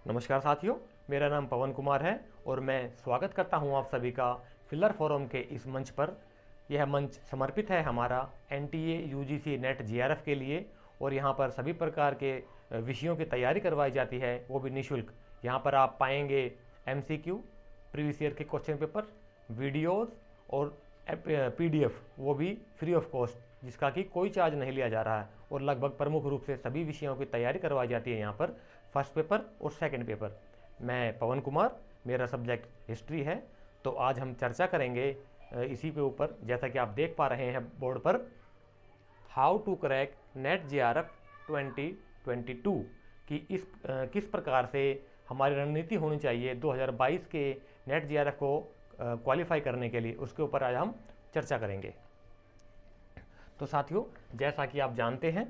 नमस्कार साथियों, मेरा नाम पवन कुमार है और मैं स्वागत करता हूं आप सभी का फिलर फोरम के इस मंच पर। यह मंच समर्पित है हमारा एनटीए यूजीसी नेट जीआरएफ के लिए और यहां पर सभी प्रकार के विषयों की तैयारी करवाई जाती है, वो भी निःशुल्क। यहां पर आप पाएंगे एमसीक्यू, प्रीवियस ईयर के क्वेश्चन पेपर, वीडियोज़ और पीडीएफ, वो भी फ्री ऑफ कॉस्ट, जिसका कि कोई चार्ज नहीं लिया जा रहा है। और लगभग प्रमुख रूप से सभी विषयों की तैयारी करवाई जाती है यहाँ पर, फर्स्ट पेपर और सेकंड पेपर। मैं पवन कुमार, मेरा सब्जेक्ट हिस्ट्री है। तो आज हम चर्चा करेंगे इसी के ऊपर, जैसा कि आप देख पा रहे हैं बोर्ड पर, how to crack NET JRF 2022 कि किस प्रकार से हमारी रणनीति होनी चाहिए 2022 के नेट जीआरएफ को क्वालिफाई करने के लिए, उसके ऊपर आज हम चर्चा करेंगे। तो साथियों, जैसा कि आप जानते हैं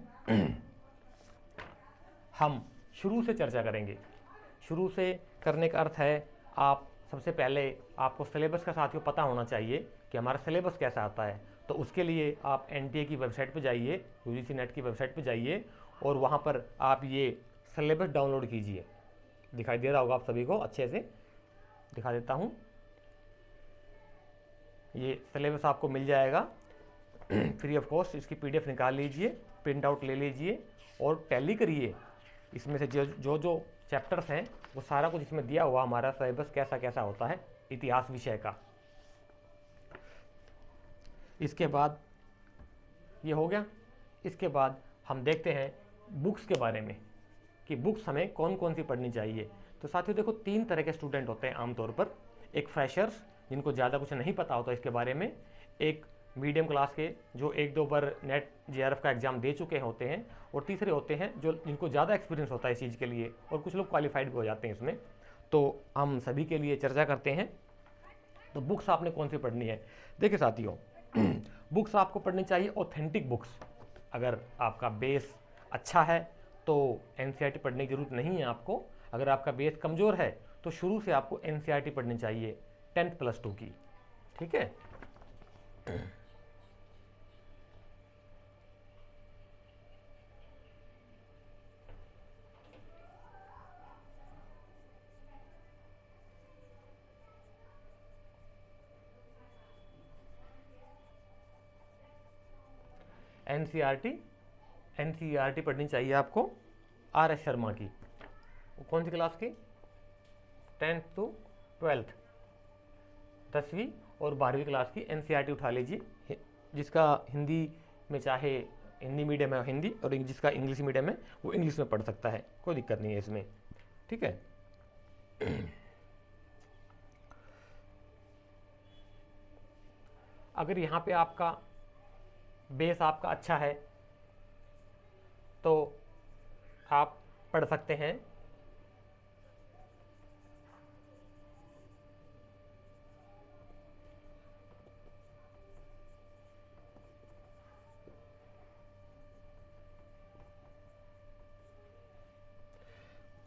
हम शुरू से चर्चा करेंगे। शुरू से करने का अर्थ है, आप सबसे पहले आपको सिलेबस का साथियों पता होना चाहिए कि हमारा सिलेबस कैसा आता है। तो उसके लिए आप एनटीए की वेबसाइट पर जाइए, यूजीसी नेट की वेबसाइट पर जाइए और वहाँ पर आप ये सिलेबस डाउनलोड कीजिए। दिखाई दे रहा होगा आप सभी को, अच्छे से दिखा देता हूँ। ये सिलेबस आपको मिल जाएगा फ्री ऑफ कॉस्ट। इसकी पीडीएफ निकाल लीजिए, प्रिंट आउट ले लीजिए और टैली करिए। इसमें से जो चैप्टर्स हैं वो सारा कुछ इसमें दिया हुआ, हमारा सिलेबस कैसा कैसा होता है इतिहास विषय का। इसके बाद ये हो गया। इसके बाद हम देखते हैं बुक्स के बारे में कि बुक्स हमें कौन कौन सी पढ़नी चाहिए। तो साथियों देखो, 3 तरह के स्टूडेंट होते हैं आमतौर पर। एक फ्रेशर्स, जिनको ज़्यादा कुछ नहीं पता होता इसके बारे में। एक मीडियम क्लास के, जो 1-2 बार नेट जीआरएफ का एग्ज़ाम दे चुके होते हैं। और तीसरे होते हैं जो जिनको ज़्यादा एक्सपीरियंस होता है इस चीज़ के लिए, और कुछ लोग क्वालिफाइड भी हो जाते हैं इसमें। तो हम सभी के लिए चर्चा करते हैं। तो बुक्स आपने कौन सी पढ़नी है? देखिए साथियों, बुक्स आपको पढ़नी चाहिए ऑथेंटिक बुक्स। अगर आपका बेस अच्छा है तो एनसीईआरटी पढ़ने की जरूरत नहीं है आपको। अगर आपका बेस कमज़ोर है तो शुरू से आपको एनसीईआरटी पढ़नी चाहिए 10th+2 की, ठीक है। एनसीईआरटी पढ़नी चाहिए आपको आर.एस. शर्मा की। वो कौन सी क्लास की? 10th to 12th, 10वीं और 12वीं क्लास की एनसीईआरटी उठा लीजिए। जिसका हिंदी में चाहे हिंदी मीडियम है हिंदी, और जिसका इंग्लिश मीडियम है वो इंग्लिश में पढ़ सकता है, कोई दिक्कत नहीं है इसमें, ठीक है। अगर यहाँ पे आपका बेस आपका अच्छा है तो आप पढ़ सकते हैं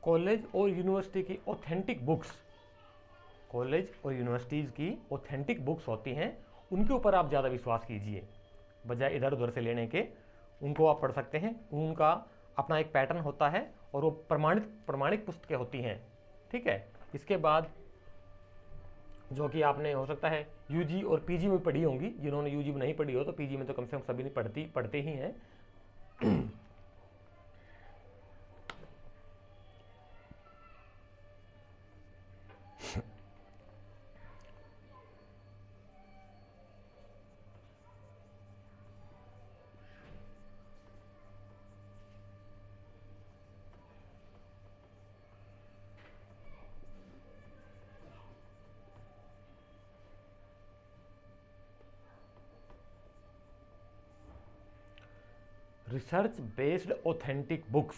कॉलेज और यूनिवर्सिटी की ऑथेंटिक बुक्स। कॉलेज और यूनिवर्सिटीज़ की ऑथेंटिक बुक्स होती हैं, उनके ऊपर आप ज़्यादा विश्वास कीजिए बजाय इधर उधर से लेने के। उनको आप पढ़ सकते हैं, उनका अपना एक पैटर्न होता है और वो प्रमाणिक पुस्तकें होती हैं, ठीक है। इसके बाद जो कि आपने हो सकता है यूजी और पीजी में पढ़ी होंगी। जिन्होंने यूजी में नहीं पढ़ी हो तो पीजी में तो कम से कम सभी ने पढ़ते ही हैं। Research based authentic books.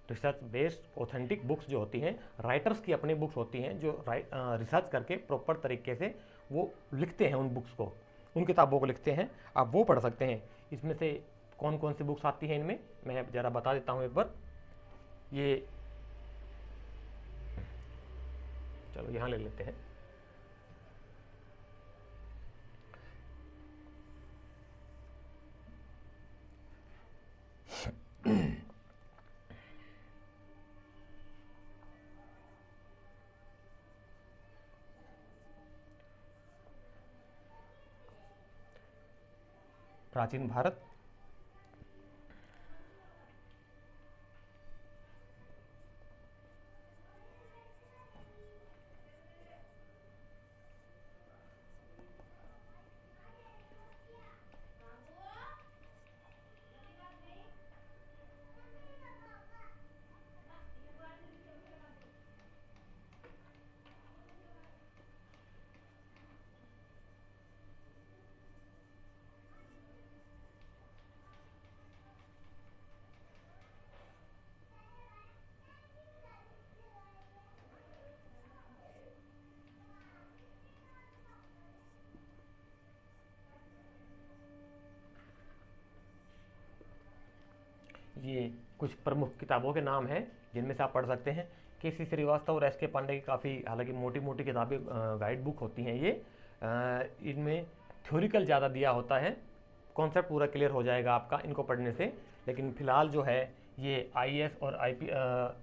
Research based authentic books जो होती हैं, राइटर्स की अपनी बुक्स होती हैं जो रिसर्च करके प्रॉपर तरीके से वो लिखते हैं, उन बुक्स को, उन किताबों को लिखते हैं, आप वो पढ़ सकते हैं। इसमें से कौन कौन सी बुक्स आती हैं इनमें मैं ज़रा बता देता हूँ एक बार। ये चलो यहाँ ले लेते हैं। प्राचीन भारत। ये कुछ प्रमुख किताबों के नाम हैं जिनमें से आप पढ़ सकते हैं। के.सी. श्रीवास्तव और एस.के. पांडे की काफ़ी हालांकि मोटी मोटी किताबें गाइड बुक होती हैं ये। इनमें थ्योरिकल ज़्यादा दिया होता है, कॉन्सेप्ट पूरा क्लियर हो जाएगा आपका इनको पढ़ने से। लेकिन फिलहाल जो है ये आईएएस और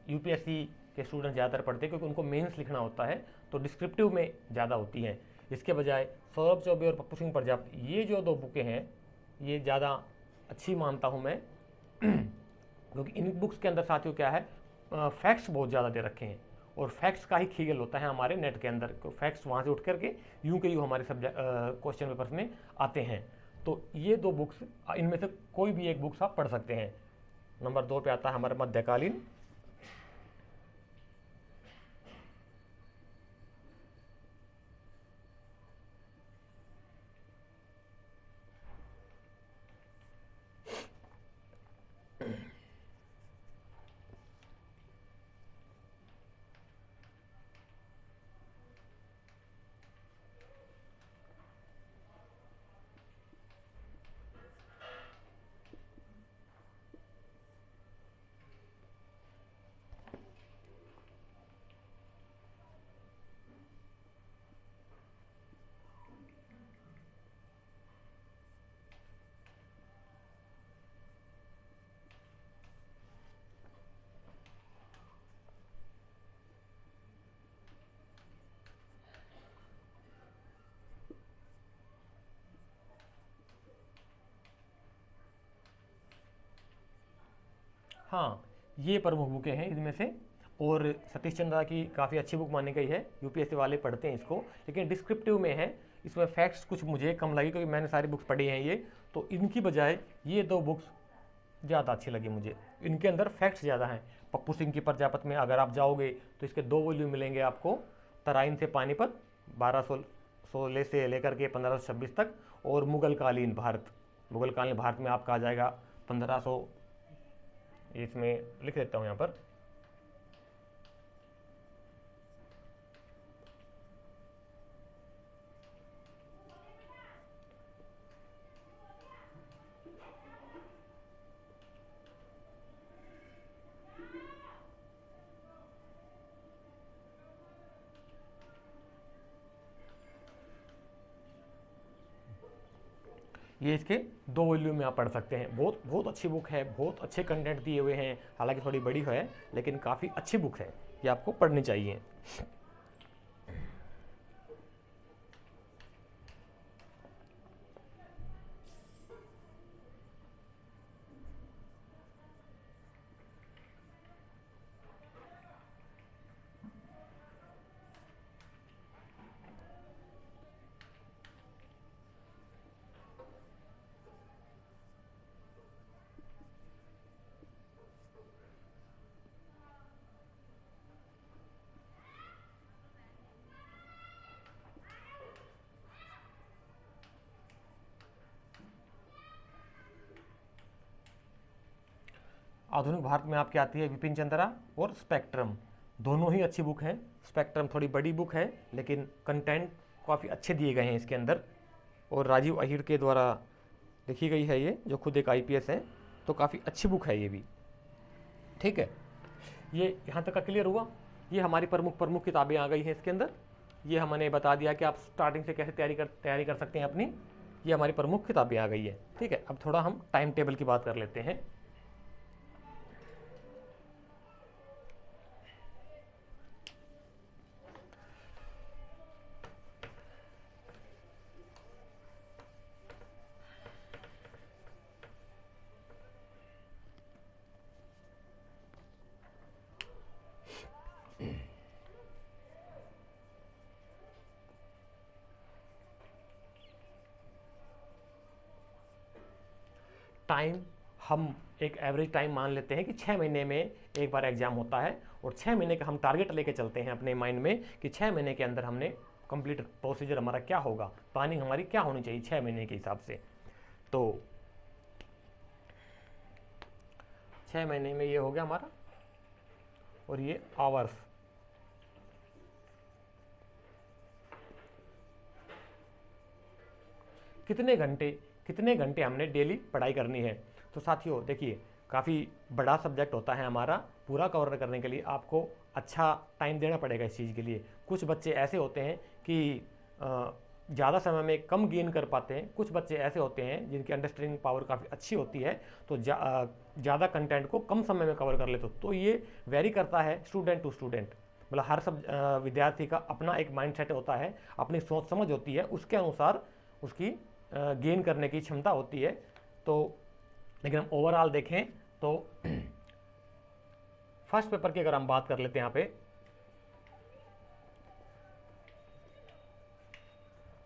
यूपीएससी के स्टूडेंट ज़्यादातर पढ़ते हैं क्योंकि उनको मेंस लिखना होता है, तो डिस्क्रिप्टिव में ज़्यादा होती है। इसके बजाय सौरभ चौबे और पप्पू सिंह प्रजापति, ये जो दो बुकें हैं ये ज़्यादा अच्छी मानता हूँ मैं क्योंकि इन बुक्स के अंदर साथियों क्या है, फैक्ट्स बहुत ज़्यादा दे रखे हैं और फैक्ट्स का ही खेल होता है हमारे नेट के अंदर। फैक्ट्स वहाँ से उठ करके यूं के यूं हमारे सब्जेक्ट क्वेश्चन पेपर्स में आते हैं। तो ये दो बुक्स, इनमें से कोई भी एक बुक्स आप पढ़ सकते हैं। नंबर 2 पे आता है हमारा मध्यकालीन। हाँ, ये प्रमुख बुकें हैं इनमें से। और सतीश चंद्रा की काफ़ी अच्छी बुक मानी गई है, यूपीएससी वाले पढ़ते हैं इसको, लेकिन डिस्क्रिप्टिव में है। इसमें फैक्ट्स कुछ मुझे कम लगी क्योंकि मैंने सारी बुक्स पढ़ी हैं ये, तो इनकी बजाय ये दो बुक्स ज़्यादा अच्छी लगी मुझे। इनके अंदर फैक्ट्स ज़्यादा हैं। पप्पू सिंह की प्रजापति में अगर आप जाओगे तो इसके 2 वॉल्यूम मिलेंगे आपको, तराइन से पानीपत 1216 से लेकर के 1526 तक, और मुगलकालीन भारत। मुगलकालीन भारत में आपका आ जाएगा 1500, इसमें लिख देता हूँ यहाँ पर, ये इसके 2 वॉल्यूम में आप पढ़ सकते हैं। बहुत बहुत अच्छी बुक है, बहुत अच्छे कंटेंट दिए हुए हैं। हालांकि थोड़ी बड़ी है लेकिन काफ़ी अच्छी बुक है, ये आपको पढ़नी चाहिए। आधुनिक भारत में आपकी आती है विपिन चंद्रा और स्पेक्ट्रम, दोनों ही अच्छी बुक हैं। स्पेक्ट्रम थोड़ी बड़ी बुक है लेकिन कंटेंट काफ़ी अच्छे दिए गए हैं इसके अंदर, और राजीव अहीर के द्वारा लिखी गई है ये, जो खुद एक आईपीएस है, तो काफ़ी अच्छी बुक है ये भी। ठीक है, ये यहाँ तक का क्लियर हुआ। ये हमारी प्रमुख प्रमुख किताबें आ गई हैं इसके अंदर। ये हमने बता दिया कि आप स्टार्टिंग से कैसे तैयारी कर सकते हैं अपनी। ये हमारी प्रमुख किताबें आ गई है। ठीक है, अब थोड़ा हम टाइम टेबल की बात कर लेते हैं। टाइम हम एक एवरेज टाइम मान लेते हैं कि 6 महीने में एक बार एग्जाम होता है, और 6 महीने का हम टारगेट लेके चलते हैं अपने माइंड में कि 6 महीने के अंदर हमने कंप्लीट प्रोसीजर हमारा क्या होगा, प्लानिंग हमारी क्या होनी चाहिए 6 महीने के हिसाब से। तो 6 महीने में ये हो गया हमारा, और ये आवर्स, कितने घंटे हमने डेली पढ़ाई करनी है। तो साथियों देखिए, काफ़ी बड़ा सब्जेक्ट होता है हमारा, पूरा कवर करने के लिए आपको अच्छा टाइम देना पड़ेगा इस चीज़ के लिए। कुछ बच्चे ऐसे होते हैं कि ज़्यादा समय में कम गेन कर पाते हैं, कुछ बच्चे ऐसे होते हैं जिनकी अंडरस्टैंडिंग पावर काफ़ी अच्छी होती है, तो ज़्यादा कंटेंट को कम समय में कवर कर लेते हो। तो ये वेरी करता है स्टूडेंट टू स्टूडेंट, मतलब हर सब विद्यार्थी का अपना एक माइंडसेट होता है, अपनी सोच समझ होती है, उसके अनुसार उसकी गेन करने की क्षमता होती है। तो लेकिन हम ओवरऑल देखें तो फर्स्ट पेपर की अगर हम बात कर लेते हैं, यहाँ पे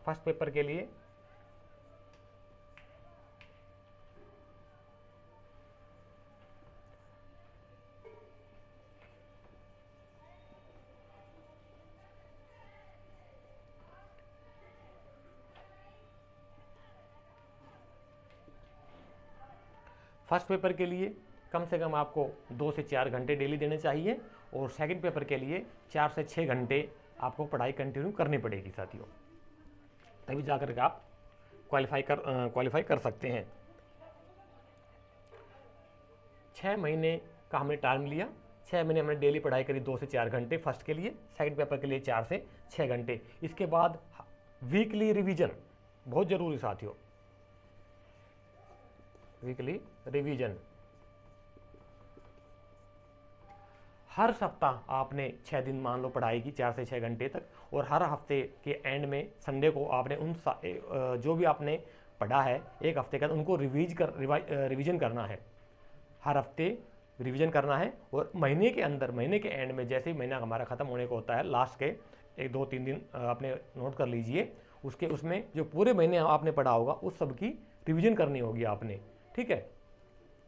फर्स्ट पेपर के लिए कम से कम आपको 2 से 4 घंटे डेली देने चाहिए, और सेकंड पेपर के लिए 4 से 6 घंटे आपको पढ़ाई कंटिन्यू करनी पड़ेगी साथियों, तभी जाकर के आप क्वालिफाई कर सकते हैं। 6 महीने का हमने टाइम लिया, 6 महीने हमने डेली पढ़ाई करी 2 से 4 घंटे फर्स्ट के लिए, सेकंड पेपर के लिए 4 से 6 घंटे। इसके बाद वीकली रिवीजन बहुत जरूरी साथियों, वीकली रिवीजन। हर सप्ताह आपने 6 दिन मान लो पढ़ाई की 4 से 6 घंटे तक, और हर हफ्ते के एंड में संडे को आपने जो भी आपने पढ़ा है एक हफ्ते का, उनको रिवीजन करना है। हर हफ्ते रिवीजन करना है, और महीने के एंड में जैसे ही महीना हमारा ख़त्म होने को होता है, लास्ट के 1-2-3 दिन आपने नोट कर लीजिए, उसमें जो पूरे महीने आपने पढ़ा होगा उस सब की रिवीजन करनी होगी आपने, ठीक है।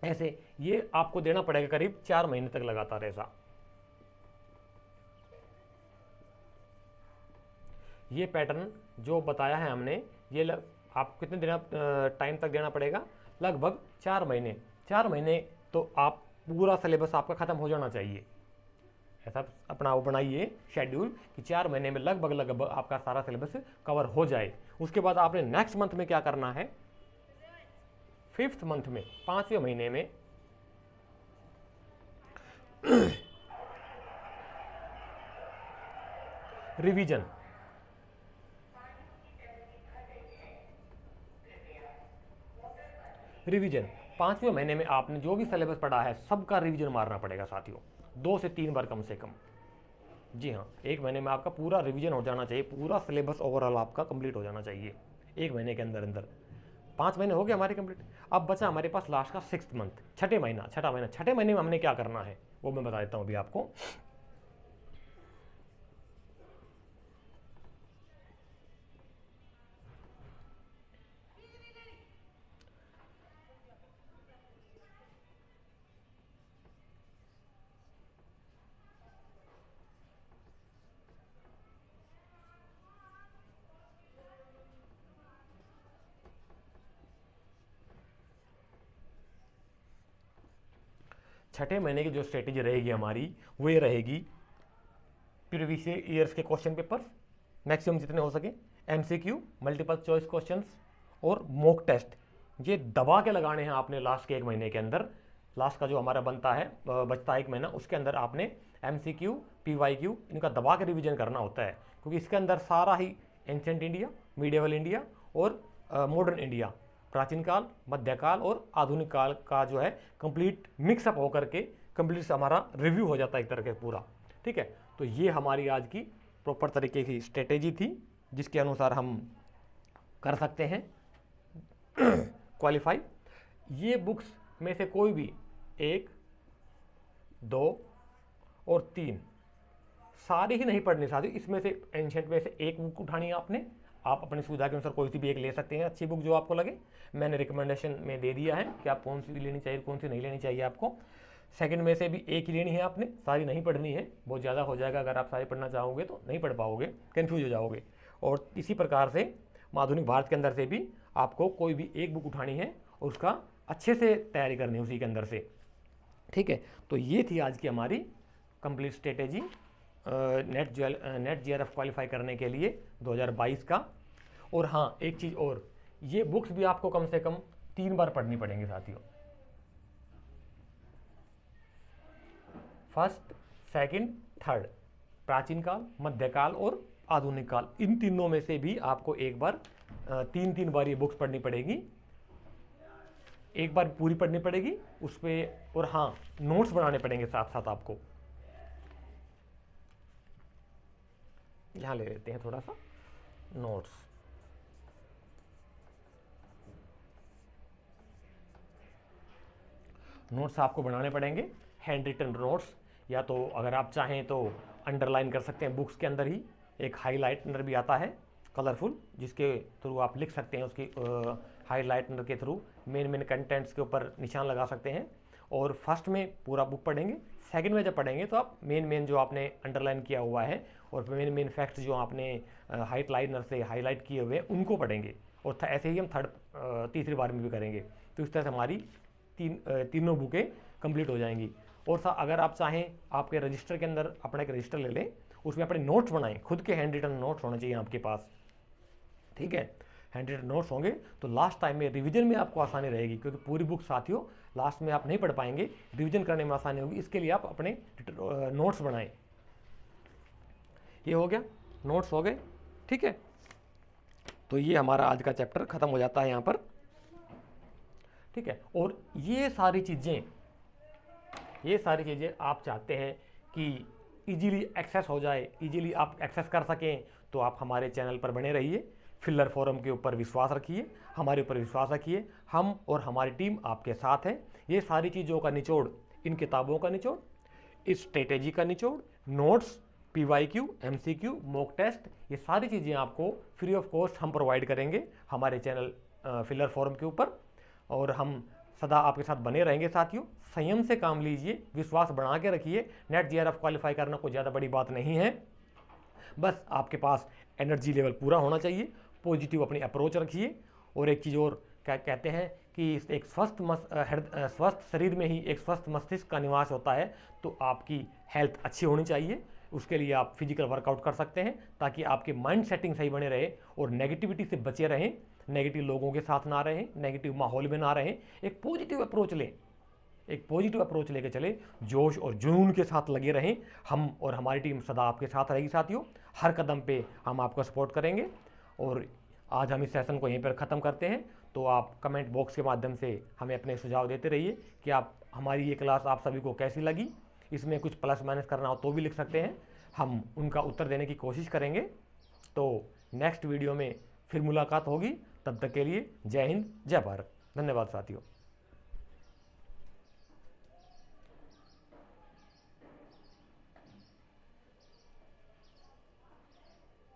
ऐसे ये आपको देना पड़ेगा करीब 4 महीने तक लगातार ऐसा। ये पैटर्न जो बताया है हमने, ये आपको कितने देना टाइम तक देना पड़ेगा, लगभग 4 महीने। 4 महीने तो आप पूरा सिलेबस आपका ख़त्म हो जाना चाहिए। ऐसा अपना वो बनाइए शेड्यूल कि 4 महीने में लगभग आपका सारा सिलेबस कवर हो जाए। उसके बाद आपने नेक्स्ट मंथ में क्या करना है, 5th मंथ में, 5वें महीने में रिवीजन। रिवीजन 5वें महीने में आपने जो भी सिलेबस पढ़ा है सबका रिवीजन मारना पड़ेगा साथियों, 2 से 3 बार कम से कम। जी हाँ, 1 महीने में आपका पूरा रिवीजन हो जाना चाहिए, पूरा सिलेबस ओवरऑल आपका कंप्लीट हो जाना चाहिए 1 महीने के अंदर अंदर। 5 महीने हो गए हमारे कंप्लीट। अब बचा हमारे पास लास्ट का 6th मंथ, छठा महीना। छठे महीने में हमने क्या करना है वो मैं बता देता हूँ अभी आपको। छठे महीने की जो स्ट्रेटेजी रहेगी हमारी वो ये रहेगी, प्रीवियस ईयर्स के क्वेश्चन पेपर्स मैक्सिमम जितने हो सके, एमसीक्यू, मल्टीपल चॉइस क्वेश्चंस और मॉक टेस्ट, ये दबा के लगाने हैं आपने लास्ट के 1 महीने के अंदर। लास्ट का जो हमारा बनता है बचता है 1 महीना, उसके अंदर आपने एमसीक्यू, पीवाईक्यू इनका दबा के रिवीजन करना होता है, क्योंकि इसके अंदर सारा ही एंशिएंट इंडिया, मीडिएवल इंडिया और मॉडर्न इंडिया, प्राचीन काल, मध्यकाल और आधुनिक काल का जो है कंप्लीट मिक्सअप होकर के कंप्लीट हमारा रिव्यू हो जाता है एक तरह के पूरा, ठीक है। तो ये हमारी आज की प्रॉपर तरीके की स्ट्रेटेजी थी जिसके अनुसार हम कर सकते हैं क्वालिफाई। ये बुक्स में से कोई भी 1, 2 और 3 सारी ही नहीं पढ़नी साथी, इसमें से एंशिएंट में से एक बुक उठानी है आपने, आप अपनी सुविधा के अनुसार कोई सी भी एक ले सकते हैं, अच्छी बुक जो आपको लगे। मैंने रिकमेंडेशन में दे दिया है कि आप कौन सी लेनी चाहिए, कौन सी नहीं लेनी चाहिए आपको। सेकंड में से भी एक ही लेनी है आपने, सारी नहीं पढ़नी है, बहुत ज़्यादा हो जाएगा। अगर आप सारी पढ़ना चाहोगे तो नहीं पढ़ पाओगे, कन्फ्यूज हो जाओगे। और इसी प्रकार से आधुनिक भारत के अंदर से भी आपको कोई भी एक बुक उठानी है और उसका अच्छे से तैयारी करनी है उसी के अंदर से, ठीक है। तो ये थी आज की हमारी complete strategy net GRF qualify करने के लिए 2022 का। और हाँ, एक चीज़ और, ये बुक्स भी आपको कम से कम 3 बार पढ़नी पड़ेंगी साथियों। फर्स्ट, सेकंड, थर्ड, प्राचीन काल, मध्यकाल और आधुनिक काल, इन तीनों में से भी आपको एक बार 3 बार ये बुक्स पढ़नी पड़ेगी। एक बार पूरी पढ़नी पड़ेगी उस पर, और हाँ, नोट्स बनाने पड़ेंगे साथ साथ आपको। यहाँ ले लेते हैं थोड़ा सा नोट्स। नोट्स आपको बनाने पड़ेंगे, हैंड रिटन नोट्स, या तो अगर आप चाहें तो अंडरलाइन कर सकते हैं बुक्स के अंदर ही। एक हाईलाइटनर भी आता है कलरफुल, जिसके थ्रू आप लिख सकते हैं, उसकी हाईलाइटनर के थ्रू मेन कंटेंट्स के ऊपर निशान लगा सकते हैं। और फर्स्ट में पूरा बुक पढ़ेंगे, सेकंड में जब पढ़ेंगे तो आप मेन जो आपने अंडरलाइन किया हुआ है और मेन फैक्ट्स जो आपने हाईलाइटनर से हाईलाइट किए हुए हैं उनको पढ़ेंगे। और ऐसे ही हम तीसरी बार में भी करेंगे। तो इस तरह से हमारी तीनों बुकें कंप्लीट हो जाएंगी। और अगर आप चाहें, आपके रजिस्टर के अंदर अपना एक रजिस्टर ले लें, उसमें अपने नोट्स बनाएं, खुद के हैंड रिटन नोट्स होने चाहिए आपके पास, ठीक है। हैंड रिटन नोट्स होंगे तो लास्ट टाइम में रिवीजन में आपको आसानी रहेगी, क्योंकि पूरी बुक साथियों लास्ट में आप नहीं पढ़ पाएंगे, रिवीजन करने में आसानी होगी। इसके लिए आप अपने नोट्स बनाएं। ये हो गया, नोट्स हो गए, ठीक है। तो ये हमारा आज का चैप्टर खत्म हो जाता है यहाँ पर, ठीक है। और ये सारी चीज़ें आप चाहते हैं कि इजीली एक्सेस हो जाए, इजीली आप एक्सेस कर सकें, तो आप हमारे चैनल पर बने रहिए। फिल्लर फोरम के ऊपर विश्वास रखिए, हमारे ऊपर विश्वास रखिए। हम और हमारी टीम आपके साथ है। ये सारी चीज़ों का निचोड़, इन किताबों का निचोड़, इस स्ट्रेटेजी का निचोड़, notes, PYQ, MCQ, mock test, ये सारी चीज़ें आपको फ्री ऑफ कॉस्ट हम प्रोवाइड करेंगे हमारे चैनल फिल्लर फोरम के ऊपर। और हम सदा आपके साथ बने रहेंगे साथियों। संयम से काम लीजिए, विश्वास बढ़ा के रखिए। नेट जीआरएफ क्वालिफाई करना कोई ज़्यादा बड़ी बात नहीं है, बस आपके पास एनर्जी लेवल पूरा होना चाहिए, पॉजिटिव अपनी अप्रोच रखिए। और एक चीज़ और क्या कहते हैं कि एक स्वस्थ शरीर में ही एक स्वस्थ मस्तिष्क का निवास होता है। तो आपकी हेल्थ अच्छी होनी चाहिए, उसके लिए आप फिजिकल वर्कआउट कर सकते हैं, ताकि आपके माइंड सेटिंग सही बने रहे और नेगेटिविटी से बचे रहें, नेगेटिव लोगों के साथ ना रहें, नेगेटिव माहौल में ना रहें। एक पॉजिटिव अप्रोच लें, एक पॉजिटिव अप्रोच लेके चले, जोश और जुनून के साथ लगे रहें। हम और हमारी टीम सदा आपके साथ रहेगी साथियों, हर कदम पे हम आपको सपोर्ट करेंगे। और आज हम इस सेशन को यहीं पर ख़त्म करते हैं। तो आप कमेंट बॉक्स के माध्यम से हमें अपने सुझाव देते रहिए कि हमारी ये क्लास आप सभी को कैसी लगी। इसमें कुछ प्लस माइनस करना हो तो भी लिख सकते हैं, हम उनका उत्तर देने की कोशिश करेंगे। तो नेक्स्ट वीडियो में फिर मुलाकात होगी, तब तक के लिए जय हिंद, जय भारत। धन्यवाद साथियों।